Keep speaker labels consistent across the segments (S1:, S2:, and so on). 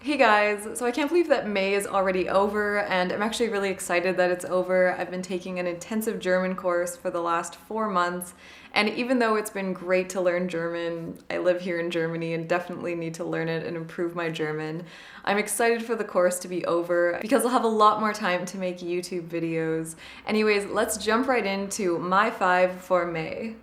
S1: Hey guys, so I can't believe that May is already over, and I'm actually really excited that it's over. I've been taking an intensive German course for the last 4 months, and even though it's been great to learn German, I live here in Germany and definitely need to learn it and improve my German. I'm excited for the course to be over because I'll have a lot more time to make YouTube videos. Anyways, let's jump right into my 5 for May.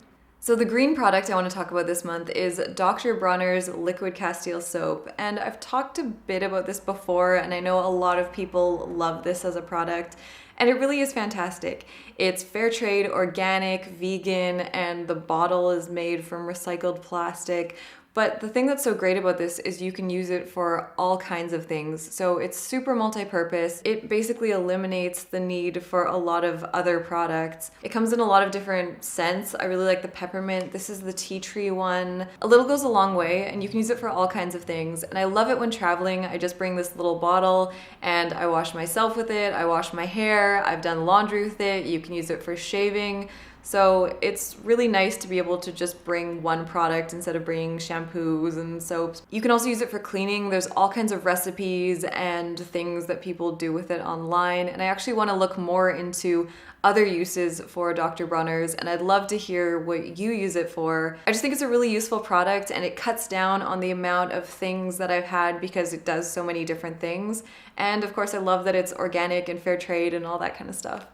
S1: So the green product I want to talk about this month is Dr. Bronner's Liquid Castile Soap. And I've talked a bit about this before, and I know a lot of people love this as a product. And it really is fantastic. It's fair trade, organic, vegan, and the bottle is made from recycled plastic. But the thing that's so great about this is you can use it for all kinds of things. So it's super multi-purpose. It basically eliminates the need for a lot of other products. It comes in a lot of different scents. I really like the peppermint. This is the tea tree one. A little goes a long way, and you can use it for all kinds of things. And I love it when traveling. I just bring this little bottle and I wash myself with it. I wash my hair. I've done laundry with it. You can use it for shaving. So it's really nice to be able to just bring one product instead of bringing shampoos and soaps. You can also use it for cleaning. There's all kinds of recipes and things that people do with it online. And I actually want to look more into other uses for Dr. Bronners, and I'd love to hear what you use it for. I just think it's a really useful product, and it cuts down on the amount of things that I've had because it does so many different things. And of course, I love that it's organic and fair trade and all that kind of stuff.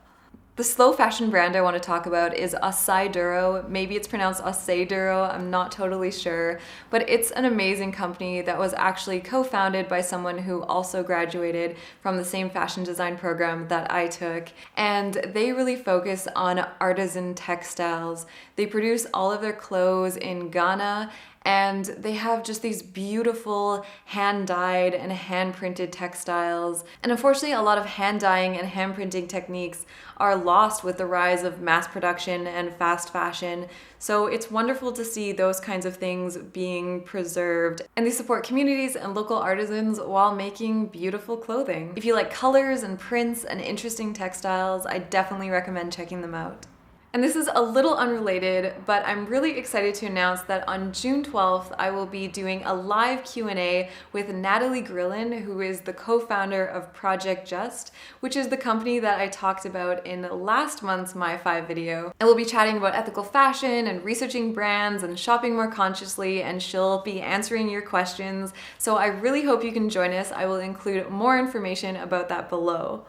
S1: The slow fashion brand I want to talk about is Acai Duro. Maybe it's pronounced Acai Duro, I'm not totally sure, but it's an amazing company that was actually co-founded by someone who also graduated from the same fashion design program that I took, and they really focus on artisan textiles. They produce all of their clothes in Ghana, and they have just these beautiful hand-dyed and hand-printed textiles. And unfortunately, a lot of hand-dyeing and hand-printing techniques are lost with the rise of mass production and fast fashion. So it's wonderful to see those kinds of things being preserved. And they support communities and local artisans while making beautiful clothing. If you like colors and prints and interesting textiles, I definitely recommend checking them out. And this is a little unrelated, but I'm really excited to announce that on June 12th, I will be doing a live Q&A with Natalie Grillin, who is the co-founder of Project Just, which is the company that I talked about in last month's My 5 video. And we'll be chatting about ethical fashion and researching brands and shopping more consciously, and she'll be answering your questions. So I really hope you can join us. I will include more information about that below.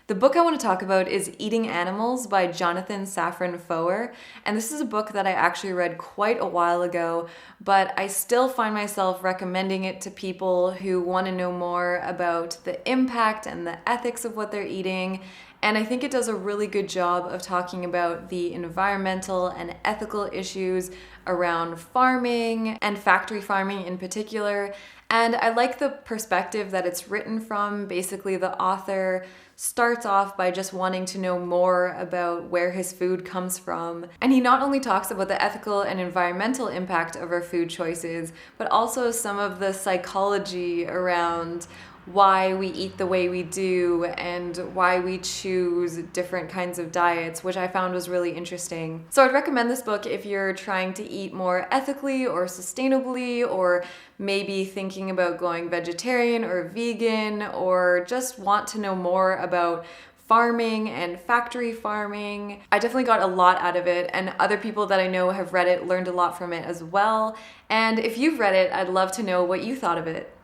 S1: The book I want to talk about is Eating Animals by Jonathan Safran Foer, and this is a book that I actually read quite a while ago, but I still find myself recommending it to people who want to know more about the impact and the ethics of what they're eating. And I think it does a really good job of talking about the environmental and ethical issues around farming and factory farming in particular. And I like the perspective that it's written from. Basically, the author starts off by just wanting to know more about where his food comes from. And he not only talks about the ethical and environmental impact of our food choices, but also some of the psychology around why we eat the way we do and why we choose different kinds of diets, which I found was really interesting. So I'd recommend this book if you're trying to eat more ethically or sustainably, or maybe thinking about going vegetarian or vegan, or just want to know more about farming and factory farming. I definitely got a lot out of it, and other people that I know have read it learned a lot from it as well. And if you've read it, I'd love to know what you thought of it.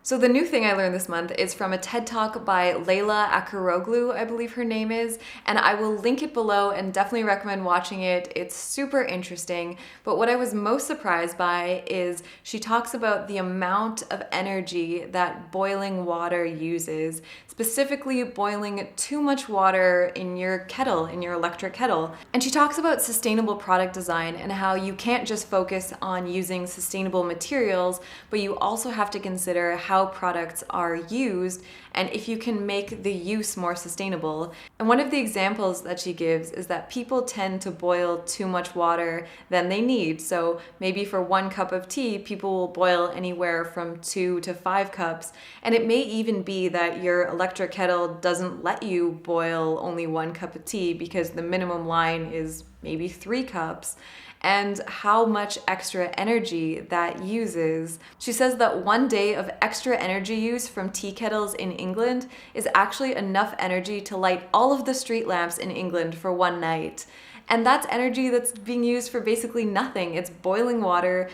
S1: So the new thing I learned this month is from a TED Talk by Layla Akaroglu, I believe her name is, and I will link it below and definitely recommend watching it. It's super interesting, but what I was most surprised by is she talks about the amount of energy that boiling water uses, specifically boiling too much water in your kettle, in your electric kettle. And she talks about sustainable product design and how you can't just focus on using sustainable materials, but you also have to consider how products are used and if you can make the use more sustainable. And one of the examples that she gives is that people tend to boil too much water than they need. So maybe for 1 cup of tea, people will boil anywhere from 2 to 5 cups. And it may even be that your electric kettle doesn't let you boil only 1 cup of tea because the minimum line is maybe 3 cups, and how much extra energy that uses. She says that 1 day of extra energy use from tea kettles in England is actually enough energy to light all of the street lamps in England for 1 night. And that's energy that's being used for basically nothing. It's boiling water,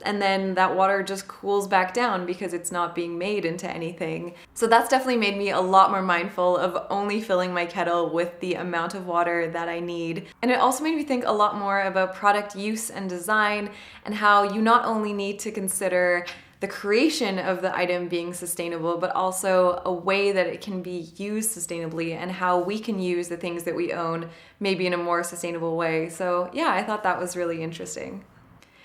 S1: and then that water just cools back down because it's not being made into anything. So that's definitely made me a lot more mindful of only filling my kettle with the amount of water that I need. And it also made me think a lot more about product use and design, and how you not only need to consider the creation of the item being sustainable, but also a way that it can be used sustainably, and how we can use the things that we own maybe in a more sustainable way. So yeah, I thought that was really interesting.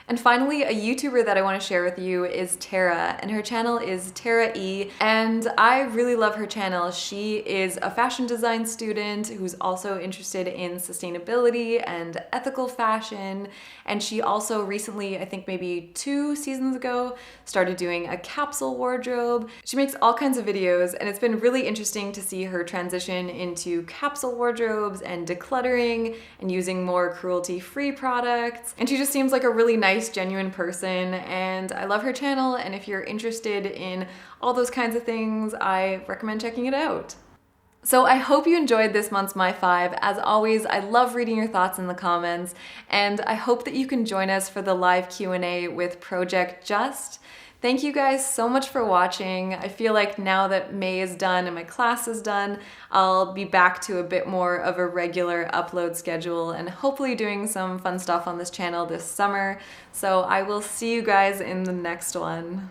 S1: And finally, a YouTuber that I want to share with you is Tara, and her channel is Tara E, and I really love her channel. She is a fashion design student who's also interested in sustainability and ethical fashion, and she also recently, I think maybe 2 seasons ago, started doing a capsule wardrobe. She makes all kinds of videos, and it's been really interesting to see her transition into capsule wardrobes and decluttering and using more cruelty-free products. And she just seems like a really nice, genuine person, and I love her channel, and if you're interested in all those kinds of things, I recommend checking it out. So I hope you enjoyed this month's My 5. As always, I love reading your thoughts in the comments, and I hope that you can join us for the live Q&A with Project Just. Thank you guys so much for watching. I feel like now that May is done and my class is done, I'll be back to a bit more of a regular upload schedule and hopefully doing some fun stuff on this channel this summer. So I will see you guys in the next one.